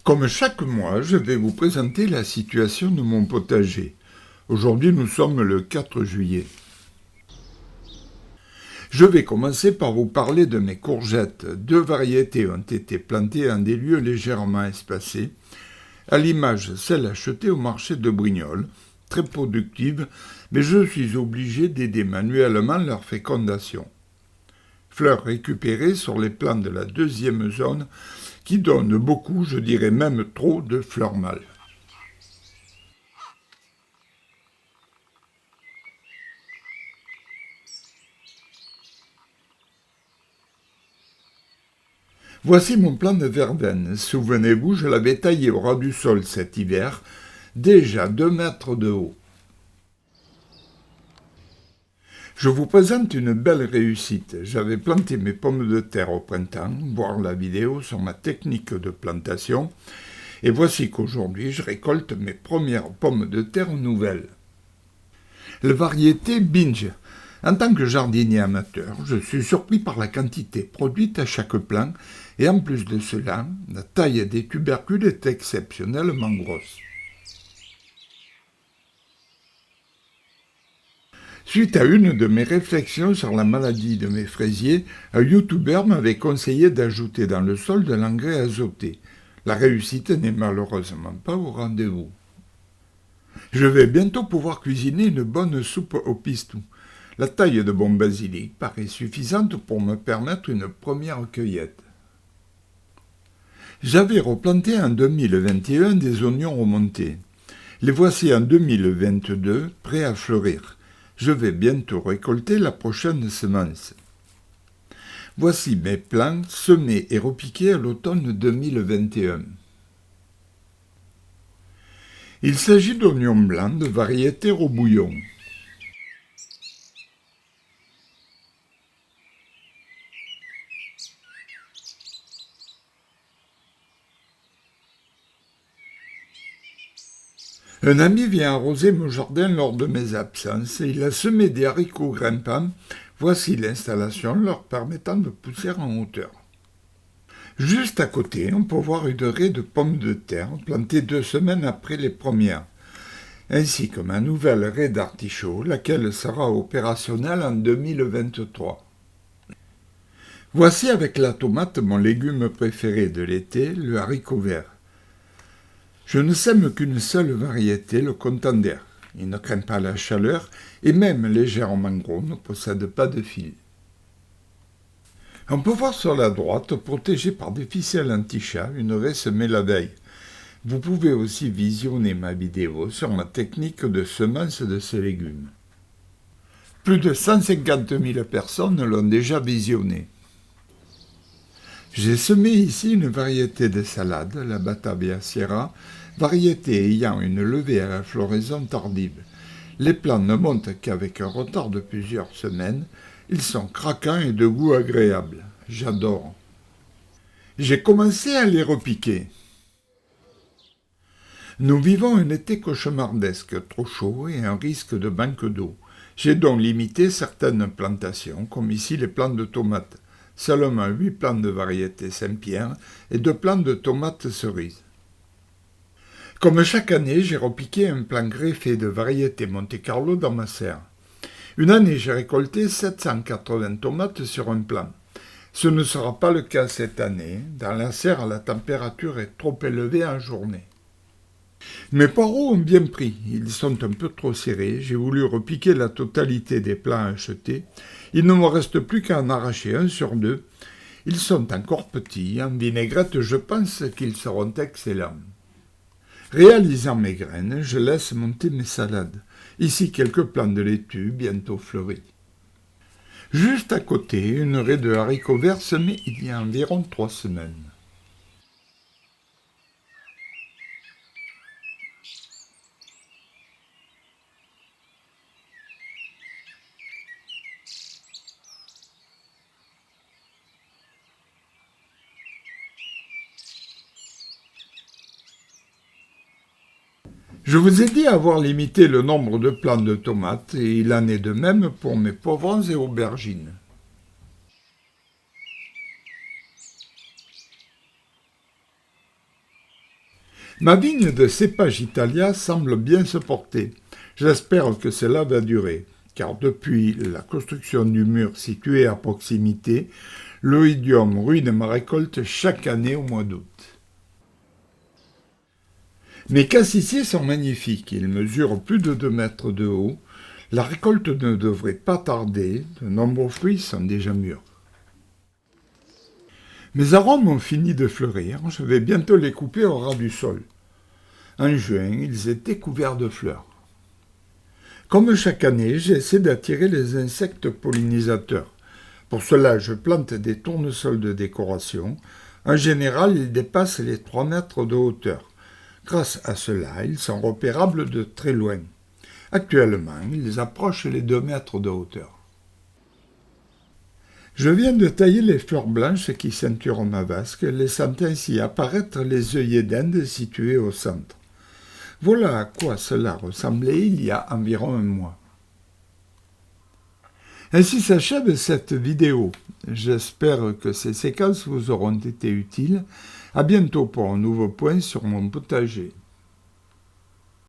Comme chaque mois, je vais vous présenter la situation de mon potager. Aujourd'hui, nous sommes le 4 juillet. Je vais commencer par vous parler de mes courgettes. 2 variétés ont été plantées en des lieux légèrement espacés, à l'image celle achetée au marché de Brignoles, très productive, mais je suis obligé d'aider manuellement leur fécondation. Fleurs récupérées sur les plants de la deuxième zone, qui donnent beaucoup, je dirais même trop, de fleurs mâles. Voici mon plan de verveine. Souvenez-vous, je l'avais taillé au ras du sol cet hiver, déjà 2 mètres de haut. Je vous présente une belle réussite. J'avais planté mes pommes de terre au printemps, voir la vidéo sur ma technique de plantation, et voici qu'aujourd'hui je récolte mes premières pommes de terre nouvelles. La variété Binge. En tant que jardinier amateur, je suis surpris par la quantité produite à chaque plant, et en plus de cela, la taille des tubercules est exceptionnellement grosse. Suite à une de mes réflexions sur la maladie de mes fraisiers, un youtubeur m'avait conseillé d'ajouter dans le sol de l'engrais azoté. La réussite n'est malheureusement pas au rendez-vous. Je vais bientôt pouvoir cuisiner une bonne soupe au pistou. La taille de bon basilic paraît suffisante pour me permettre une première cueillette. J'avais replanté en 2021 des oignons remontés. Les voici en 2022 prêts à fleurir. Je vais bientôt récolter la prochaine semence. Voici mes plants semés et repiqués à l'automne 2021. Il s'agit d'oignons blancs de variété Rebouillon. Un ami vient arroser mon jardin lors de mes absences et il a semé des haricots grimpants. Voici l'installation leur permettant de pousser en hauteur. Juste à côté, on peut voir une raie de pommes de terre plantée 2 semaines après les premières, ainsi que ma nouvelle raie d'artichaut, laquelle sera opérationnelle en 2023. Voici avec la tomate mon légume préféré de l'été, le haricot vert. Je ne sème qu'une seule variété, le contender. Il ne craint pas la chaleur et même légèrement gros, ne possède pas de fil. On peut voir sur la droite, protégée par des ficelles anti-chat, une raie semée la veille. Vous pouvez aussi visionner ma vidéo sur ma technique de semence de ces légumes. Plus de 150 000 personnes l'ont déjà visionné. J'ai semé ici une variété de salade, la Batavia Sierra, variété ayant une levée à la floraison tardive. Les plants ne montent qu'avec un retard de plusieurs semaines. Ils sont craquants et de goût agréable. J'adore. J'ai commencé à les repiquer. Nous vivons un été cauchemardesque, trop chaud et un risque de manque d'eau. J'ai donc limité certaines plantations, comme ici les plants de tomates. Seulement 8 plants de variété Saint-Pierre et 2 plants de tomates cerises. Comme chaque année, j'ai repiqué un plant greffé de variété Monte Carlo dans ma serre. Une année, j'ai récolté 780 tomates sur un plant. Ce ne sera pas le cas cette année. Dans la serre, la température est trop élevée en journée. Mes poireaux ont bien pris, ils sont un peu trop serrés, j'ai voulu repiquer la totalité des plants achetés, il ne me reste plus qu'à en arracher 1 sur 2, ils sont encore petits, en vinaigrette je pense qu'ils seront excellents. Réalisant mes graines, je laisse monter mes salades, ici quelques plants de laitue bientôt fleuris. Juste à côté, une raie de haricots verts semée il y a environ 3 semaines. Je vous ai dit avoir limité le nombre de plants de tomates et il en est de même pour mes poivrons et aubergines. Ma vigne de cépage Italia semble bien se porter. J'espère que cela va durer, car depuis la construction du mur situé à proximité, l'oïdium ruine ma récolte chaque année au mois d'août. Mes cassissiers sont magnifiques, ils mesurent plus de 2 mètres de haut. La récolte ne devrait pas tarder, de nombreux fruits sont déjà mûrs. Mes arômes ont fini de fleurir, je vais bientôt les couper au ras du sol. En juin, ils étaient couverts de fleurs. Comme chaque année, j'essaie d'attirer les insectes pollinisateurs. Pour cela, je plante des tournesols de décoration. En général, ils dépassent les 3 mètres de hauteur. Grâce à cela, ils sont repérables de très loin. Actuellement, ils approchent les 2 mètres de hauteur. Je viens de tailler les fleurs blanches qui ceinturent ma vasque, laissant ainsi apparaître les œillets d'Inde situés au centre. Voilà à quoi cela ressemblait il y a environ un mois. Ainsi s'achève cette vidéo. J'espère que ces séquences vous auront été utiles. À bientôt pour un nouveau point sur mon potager.